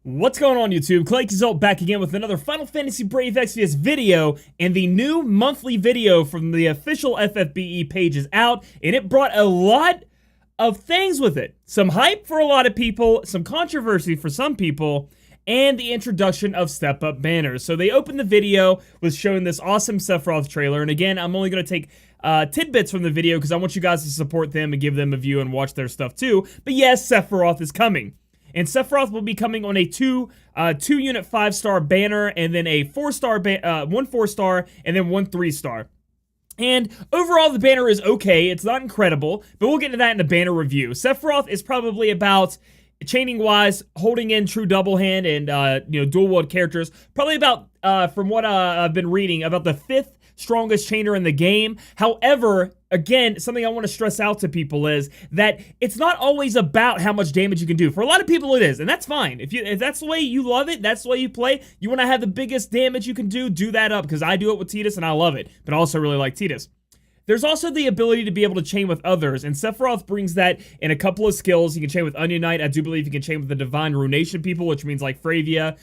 What's going on, YouTube? Claic Yuzolt back again with another Final Fantasy Brave Exvius video, and the new monthly video from the official FFBE page is out, and it brought a lot of things with it. Some hype for a lot of people, some controversy for some people, and the introduction of step-up banners. So they opened the video with showing this awesome Sephiroth trailer, and again, I'm only going to take tidbits from the video because I want you guys to support them and give them a view and watch their stuff too. But yes, Sephiroth is coming. And Sephiroth will be coming on a two unit 5-star banner, and then a 4-star, one 4-star, and then one 3-star. And overall, the banner is okay. It's not incredible, but we'll get into that in the banner review. Sephiroth is probably about, chaining-wise, holding in true double hand and, dual-wield characters, probably about, from what I've been reading, about the 5th strongest chainer in the game. However, again, something I want to stress out to people is that it's not always about how much damage you can do. For a lot of people, it is, and that's fine. If that's the way you love it, that's the way you play, you want to have the biggest damage you can do that up, because I do it with Tidus, and I love it, but I also really like Tidus. There's also the ability to be able to chain with others, and Sephiroth brings that in a couple of skills. You can chain with Onion Knight. I do believe you can chain with the Divine Runation people, which means like Fravia,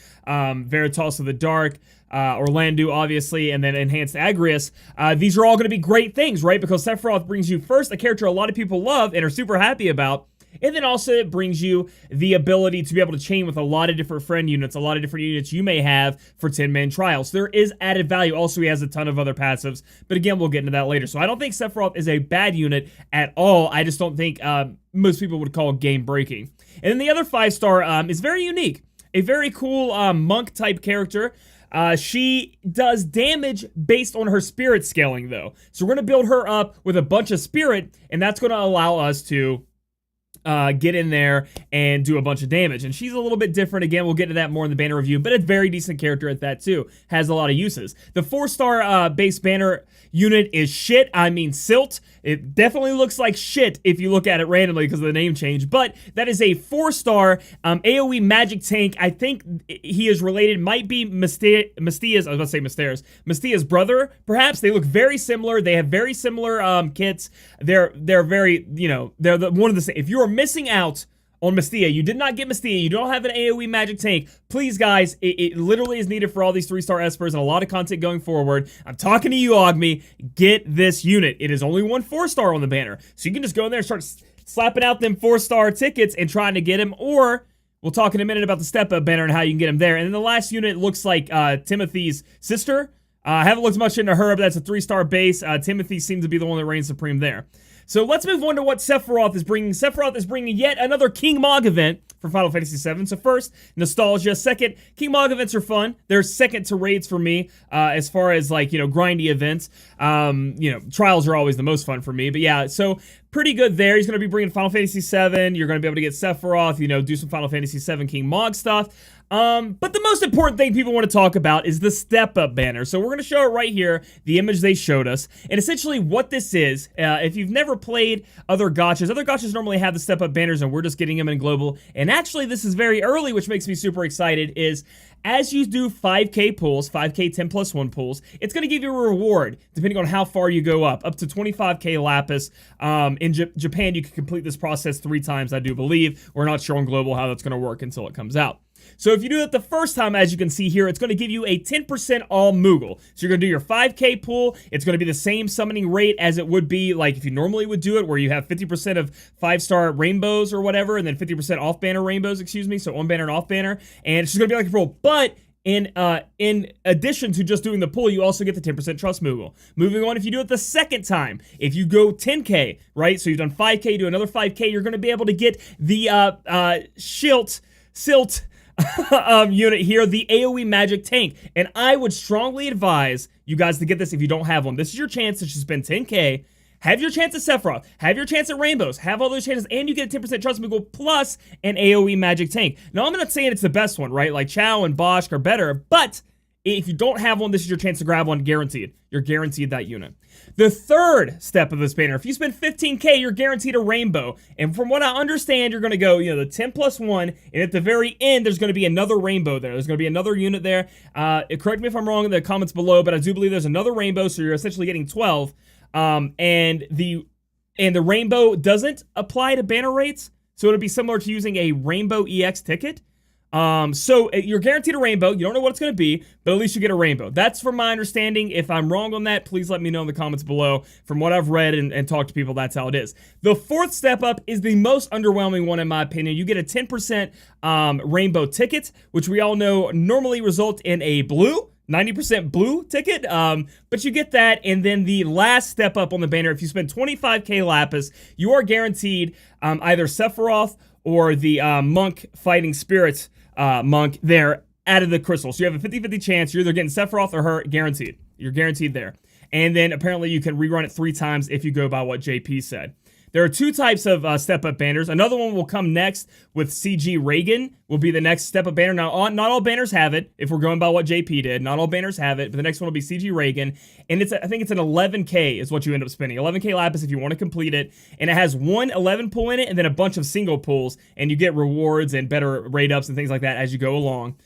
Veritas of the Dark, Orlandu, obviously, and then Enhanced Agrius. These are all going to be great things, right? Because Sephiroth brings you, first, a character a lot of people love and are super happy about, and then also it brings you the ability to be able to chain with a lot of different friend units, a lot of different units you may have for 10-man trials. There is added value. Also, he has a ton of other passives, but again, we'll get into that later. So I don't think Sephiroth is a bad unit at all. I just don't think most people would call it game-breaking. And then the other 5-star is very unique. A very cool monk-type character. She does damage based on her spirit scaling, though. So we're going to build her up with a bunch of spirit, and that's going to allow us to get in there and do a bunch of damage. And she's a little bit different. Again, we'll get to that more in the banner review, but a very decent character at that too. Has a lot of uses. The 4-star base banner unit is shit. I mean silt. It definitely looks like shit if you look at it randomly because of the name change, but that is a 4-star AoE magic tank. I think he is related, might be Mystia's, I was about to say Mystia's brother, perhaps. They look very similar. They have very similar kits. They're very, they're one of the same. If you are missing out on Mystia, you did not get Mystia, you don't have an AoE magic tank, please guys, it literally is needed for all these 3-star espers and a lot of content going forward. I'm talking to you, Ogmi, get this unit. It is only one 4-star on the banner, so you can just go in there and start slapping out them 4-star tickets and trying to get him, or we'll talk in a minute about the step-up banner and how you can get him there. And then the last unit looks like Timothy's sister. I haven't looked much into her, but that's a 3-star base. Timothy seems to be the one that reigns supreme there. So let's move on to what Sephiroth is bringing. Sephiroth is bringing yet another King Mog event for Final Fantasy VII. So first, nostalgia. Second, King Mog events are fun. They're second to raids for me as far as like, grindy events. Trials are always the most fun for me. But yeah, so pretty good there. He's going to be bringing Final Fantasy VII. You're going to be able to get Sephiroth, do some Final Fantasy VII King Mog stuff. But the most important thing people want to talk about is the step-up banner. So we're going to show it right here, the image they showed us. And essentially what this is, if you've never played other gachas normally have the step-up banners, and we're just getting them in global. And actually, this is very early, which makes me super excited, is as you do 5k pulls, 5k 10+1 pulls, it's going to give you a reward, depending on how far you go up to 25k lapis. In Japan, you can complete this process 3 times, I do believe. We're not sure on global how that's going to work until it comes out. So if you do that the first time, as you can see here, it's going to give you a 10% all Moogle. So you're going to do your 5k pull. It's going to be the same summoning rate as it would be like if you normally would do it, where you have 50% of 5-star rainbows or whatever, and then 50% off-banner rainbows, so on-banner and off-banner. And it's just going to be like a roll. But in addition to just doing the pull, you also get the 10% trust Moogle. Moving on, if you do it the second time, if you go 10k, right? So you've done 5k, do another 5k, you're going to be able to get the silt unit here, the AoE magic tank. And I would strongly advise you guys to get this if you don't have one. This is your chance to just spend 10k, have your chance at Sephiroth, have your chance at Rainbows, have all those chances, and you get a 10% trust Moogle plus an AoE magic tank. Now, I'm not saying it's the best one, right? Like Chao and Bosch are better, but if you don't have one, this is your chance to grab one, guaranteed. You're guaranteed that unit. The third step of this banner, if you spend 15k, you're guaranteed a rainbow. And from what I understand, you're going to go, the 10+1, and at the very end, there's going to be another rainbow there. There's going to be another unit there. Correct me if I'm wrong in the comments below, but I do believe there's another rainbow, so you're essentially getting 12. And the rainbow doesn't apply to banner rates, so it'll be similar to using a Rainbow EX ticket. So you're guaranteed a rainbow. You don't know what it's going to be, but at least you get a rainbow. That's from my understanding. If I'm wrong on that, please let me know in the comments below. From what I've read and talked to people, that's how it is. The fourth step up is the most underwhelming one in my opinion. You get a 10% rainbow ticket, which we all know normally result in a blue 90% blue ticket, but you get that, and then the last step up on the banner, if you spend 25k lapis, you are guaranteed either Sephiroth or the monk fighting spirits monk there out of the crystal. So you have a 50-50 chance you're either getting Sephiroth or her, guaranteed. You're guaranteed there. And then apparently you can rerun it 3 times if you go by what JP said. There are 2 types of step-up banners. Another one will come next with CG Reagan, will be the next step-up banner. Now, not all banners have it, if we're going by what JP did. Not all banners have it, but the next one will be CG Reagan. And I think it's an 11k is what you end up spending. 11k lapis if you want to complete it. And it has one 11 pull in it and then a bunch of single pulls. And you get rewards and better rate-ups and things like that as you go along.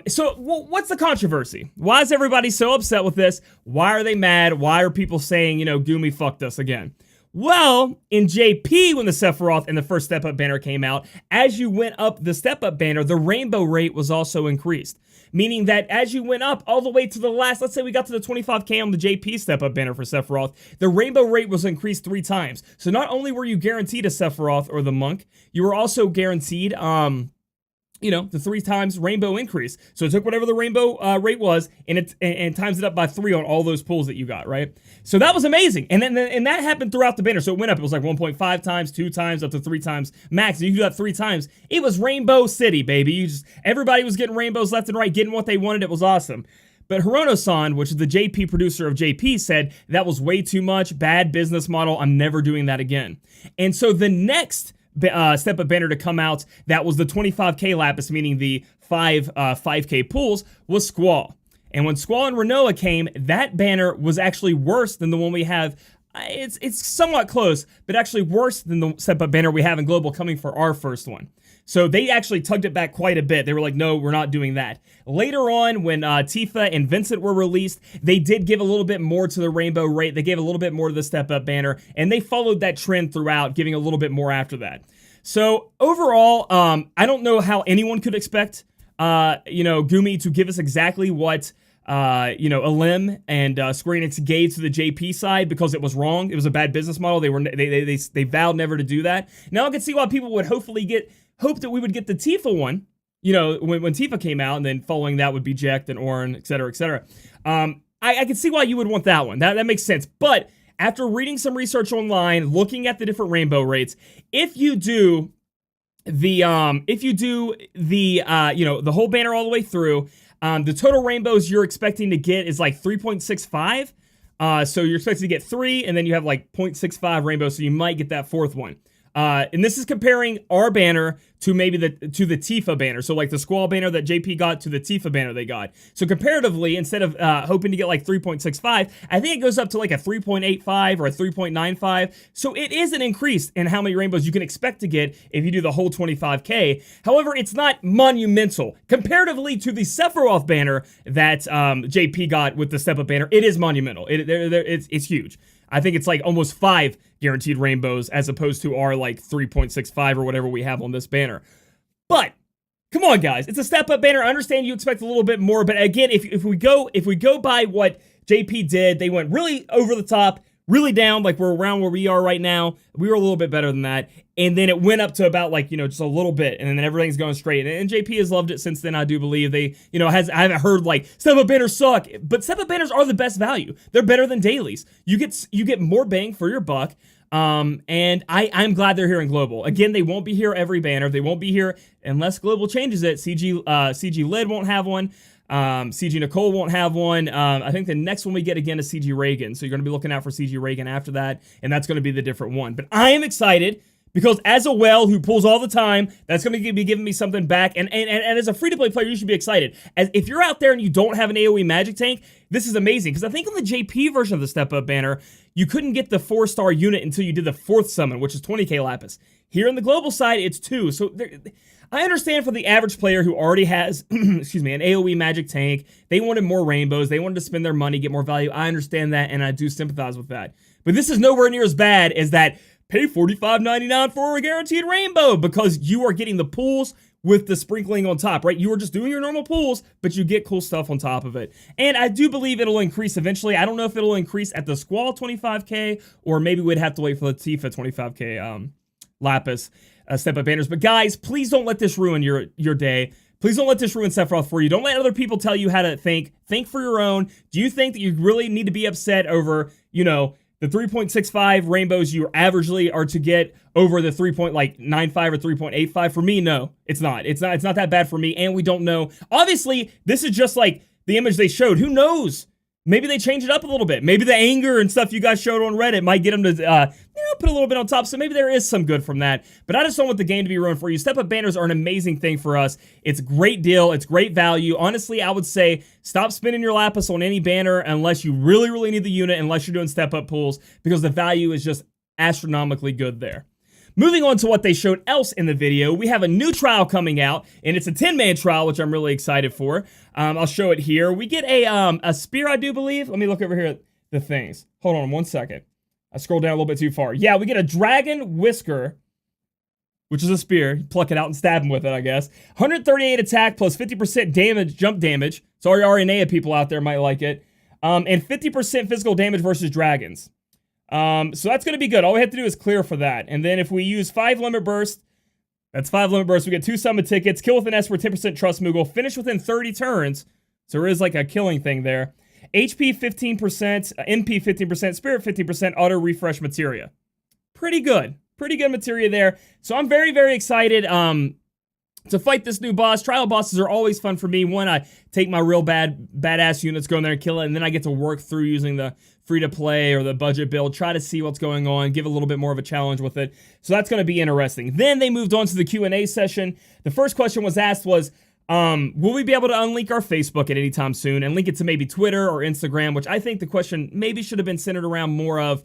So what's the controversy? Why is everybody so upset with this? Why are they mad? Why are people saying, Gumi fucked us again? Well, in JP, when the Sephiroth and the first step-up banner came out, as you went up the step-up banner, the rainbow rate was also increased. Meaning that as you went up all the way to the last, let's say we got to the 25k on the JP step-up banner for Sephiroth, the rainbow rate was increased 3 times. So not only were you guaranteed a Sephiroth or the monk, you were also guaranteed, the 3 times rainbow increase. So it took whatever the rainbow rate was and times it up by 3 on all those pulls that you got, right? So that was amazing. And then that happened throughout the banner. So it went up. It was like 1.5 times, 2 times, up to 3 times max. And you do that 3 times. It was Rainbow City, baby. Everybody was getting rainbows left and right, getting what they wanted. It was awesome. But Hirono-san, which is the JP producer of JP, said that was way too much, bad business model. I'm never doing that again. And so the next step-up banner to come out that was the 25k lapis, meaning the 5k pools, was Squall. And when Squall and Renoa came, that banner was actually worse than the one we have. It's somewhat close, but actually worse than the step-up banner we have in Global coming for our first one. So they actually tugged it back quite a bit. They were like, no, we're not doing that. Later on, when Tifa and Vincent were released, they did give a little bit more to the rainbow rate. They gave a little bit more to the step-up banner, and they followed that trend throughout, giving a little bit more after that. So overall, I don't know how anyone could expect, Gumi to give us exactly what, Alim and Square Enix gave to the JP side, because it was wrong. It was a bad business model. They vowed never to do that. Now I can see why people would hope that we would get the Tifa one, when Tifa came out, and then following that would be Jecht and Auron, etc., etc. I can see why you would want that one. That makes sense. But after reading some research online, looking at the different rainbow rates, if you do the whole banner all the way through, the total rainbows you're expecting to get is like 3.65. So you're expecting to get 3, and then you have like 0.65 rainbows, so you might get that 4th one. And this is comparing our banner to maybe the Tifa banner. So like the Squall banner that JP got to the Tifa banner they got. So comparatively, instead of hoping to get like 3.65, I think it goes up to like a 3.85 or a 3.95. So it is an increase in how many rainbows you can expect to get if you do the whole 25k. However, it's not monumental. Comparatively to the Sephiroth banner that JP got with the step-up banner, it is monumental. It's huge. I think it's like almost 5 guaranteed rainbows as opposed to our like 3.65 or whatever we have on this banner. But come on, guys, it's a step-up banner. I understand you expect a little bit more, but again, if we go by what JP did, they went really over the top, really down, like we're around where we are right now. We were a little bit better than that. And then it went up to about like, just a little bit, and then everything's going straight. And JP has loved it since then, I do believe. They, I haven't heard like step-up banners suck, but step-up banners are the best value. They're better than dailies. You get more bang for your buck. And I'm glad they're here in Global. Again, they won't be here every banner. They won't be here unless Global changes it. CG Lid won't have one. CG Nicole won't have one. I think the next one we get again is CG Reagan. So you're going to be looking out for CG Reagan after that, and that's going to be the different one. But I am excited because as a whale who pulls all the time, that's going to be giving me something back. And as a free-to-play player, you should be excited. As if you're out there and you don't have an AoE magic tank, this is amazing. Because I think on the JP version of the step-up banner, you couldn't get the 4-star unit until you did the 4th summon, which is 20k lapis. Here on the global side, it's 2. So I understand for the average player who already has, excuse me, an AoE magic tank, they wanted more rainbows, they wanted to spend their money, get more value. I understand that, and I do sympathize with that. But this is nowhere near as bad as that pay $45.99 for a guaranteed rainbow, because you are getting the pools with the sprinkling on top, right? You are just doing your normal pulls, but you get cool stuff on top of it. And I do believe it'll increase eventually. I don't know if it'll increase at the Squall 25k, or maybe we'd have to wait for the Tifa 25k Lapis step-up banners. But guys, please don't let this ruin your day. Please don't let this ruin Sephiroth for you. Don't let other people tell you how to think. Think for your own. Do you think that you really need to be upset over, you know, the 3.65 rainbows you averagely are to get over the 3.95 or 3.85? For me, no, it's not. It's not that bad for me, and we don't know. Obviously, this is just like the image they showed. Who knows? Maybe they change it up a little bit. Maybe the anger and stuff you guys showed on Reddit might get them to, put a little bit on top. So maybe there is some good from that. But I just don't want the game to be ruined for you. Step-up banners are an amazing thing for us. It's a great deal. It's great value. Honestly, I would say stop spending your Lapis on any banner unless you really, really need the unit, unless you're doing step-up pulls, because the value is just astronomically good there. Moving on to what they showed else in the video, we have a new trial coming out, and it's a 10-man trial, which I'm really excited for. I'll show it here. We get a spear, I do believe. Let me look over here at the things. Hold on 1 second. I scrolled down a little bit too far. Yeah, we get a dragon whisker, which is a spear. You pluck it out and stab him with it, I guess. 138 attack plus 50% damage, jump damage. So our RNA people out there might like it. And 50% physical damage versus dragons. So that's going to be good. All we have to do is clear for that. And then if we use 5 limit bursts, that's 5 limit bursts. We get 2 summon tickets. Kill with an S for 10% trust Moogle. Finish within 30 turns. So there is like a killing thing there. HP 15%, MP 15%, Spirit 15%, auto refresh materia. Pretty good. Pretty good materia there. So I'm very, very excited to fight this new boss. Trial bosses are always fun for me. One, I take my real badass units, go in there and kill it, and then I get to work through using the free-to-play or the budget build, try to see what's going on, give a little bit more of a challenge with it. So that's going to be interesting. Then they moved on to the Q&A session. The first question was asked was, will we be able to unlink our Facebook at any time soon and link it to maybe Twitter or Instagram, which I think the question maybe should have been centered around more of,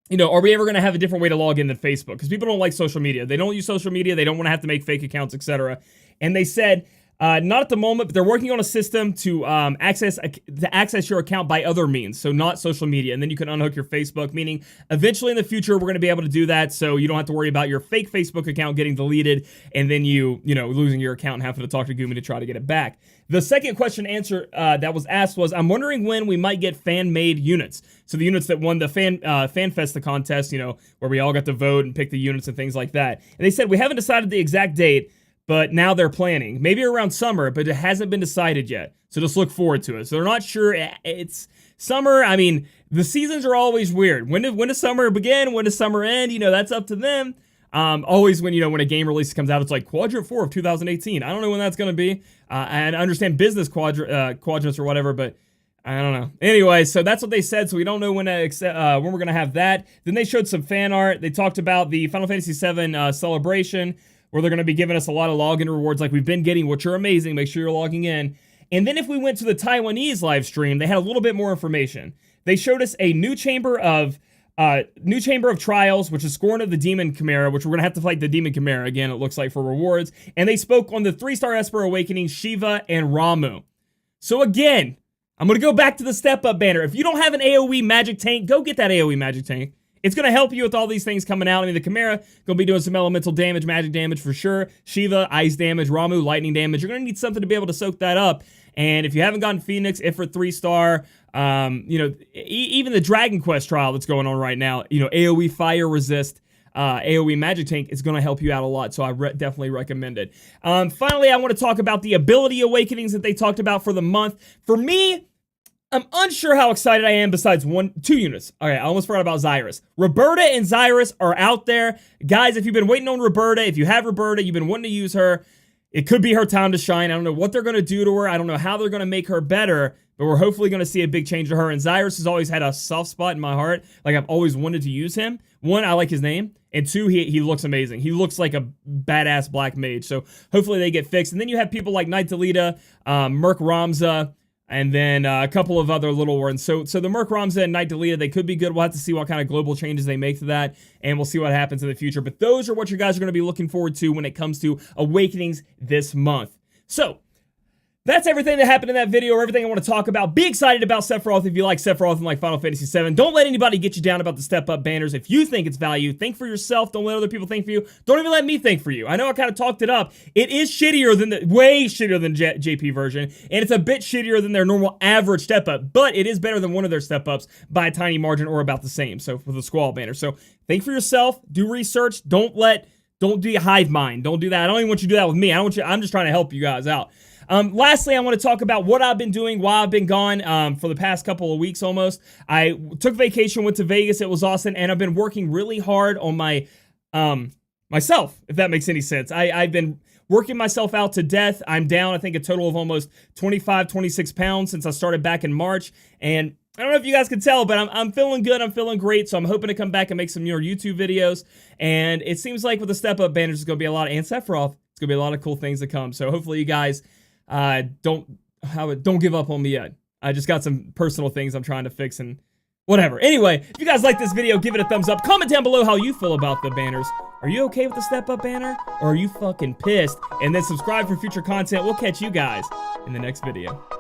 you know, are we ever going to have a different way to log in than Facebook? Because people don't like social media. They don't use social media. They don't want to have to make fake accounts, etc. And they said, not at the moment, but they're working on a system to access your account by other means, so not social media. And then you can unhook your Facebook, meaning eventually in the future, we're going to be able to do that, so you don't have to worry about your fake Facebook account getting deleted and then you know, losing your account and having to talk to Gumi to try to get it back. The second question answer that was asked was, I'm wondering when we might get fan-made units. So the units that won the FanFest, the contest, you know, where we all got to vote and pick the units and things like that. And they said, we haven't decided the exact date, but now they're planning. Maybe around summer, but it hasn't been decided yet. So just look forward to it. So they're not sure. It's summer. I mean, the seasons are always weird. When does summer begin? When does summer end? You know, that's up to them. Always when, you know, when a game release comes out, it's like Quadrant 4 of 2018. I don't know when that's going to be. And I understand business quadrants or whatever, but I don't know. Anyway, so that's what they said. So we don't know when we're going to have that. Then they showed some fan art. They talked about the Final Fantasy VII celebration, where they're going to be giving us a lot of login rewards like we've been getting, which are amazing. Make sure you're logging in. And then if we went to the Taiwanese live stream, they had a little bit more information. They showed us a new chamber of trials, which is Scorn of the Demon Chimera, which we're going to have to fight the Demon Chimera again, it looks like, for rewards. And they spoke on the 3-star Esper Awakening, Shiva, and Ramuh. So again, I'm going to go back to the step-up banner. If you don't have an AoE magic tank, go get that AoE magic tank. It's going to help you with all these things coming out. I mean, the Chimera going to be doing some elemental damage, magic damage for sure. Shiva, ice damage. Ramuh, lightning damage. You're going to need something to be able to soak that up. And if you haven't gotten Phoenix, Ifrit 3-star, you know, even the Dragon Quest trial that's going on right now, you know, AoE fire resist, AoE magic tank is going to help you out a lot. So I definitely recommend it. Finally, I want to talk about the ability awakenings that they talked about for the month. For me, I'm unsure how excited I am besides 2 units. Okay, I almost forgot about Xyrus. Roberta and Xyrus are out there. Guys, if you've been waiting on Roberta, if you have Roberta, you've been wanting to use her, it could be her time to shine. I don't know what they're going to do to her. I don't know how they're going to make her better, but we're hopefully going to see a big change to her. And Xyrus has always had a soft spot in my heart. Like, I've always wanted to use him. 1, I like his name. And 2, he looks amazing. He looks like a badass black mage. So hopefully they get fixed. And then you have people like Knight Delita, Merc Ramza, and then a couple of other little ones. So the Merc Ramza and Knight Delita, they could be good. We'll have to see what kind of global changes they make to that, and we'll see what happens in the future. But those are what you guys are going to be looking forward to when it comes to Awakenings this month. So That's everything that happened in that video, or everything I want to talk about. Be excited about Sephiroth if you like Sephiroth and like Final Fantasy VII. Don't let anybody get you down about the step-up banners. If you think it's value, think for yourself. Don't let other people think for you. Don't even let me think for you. I know I kind of talked it up. It is shittier than the, way shittier than JP version, and it's a bit shittier than their normal average step-up, but it is better than one of their step-ups by a tiny margin, or about the same, so for the Squall banner. So think for yourself. Do research. Don't do hive mind. Don't do that. I don't even want you to do that with me. I'm just trying to help you guys out. Lastly, I want to talk about what I've been doing while I've been gone for the past couple of weeks almost. I took vacation, went to Vegas. It was awesome, and I've been working really hard on my myself, if that makes any sense. I've been working myself out to death. I'm down, I think, a total of almost 25, 26 pounds since I started back in March, and I don't know if you guys can tell, but I'm feeling good. I'm feeling great, so I'm hoping to come back and make some more YouTube videos, and it seems like with the step-up banners, there's going to be a lot, and Sephiroth, it's going to be a lot of cool things to come, so hopefully you guys don't give up on me yet. I just got some personal things I'm trying to fix and whatever. Anyway, if you guys like this video, give it a thumbs up. Comment down below how you feel about the banners. Are you okay with the step-up banner, or are you fucking pissed? And then subscribe for future content. We'll catch you guys in the next video.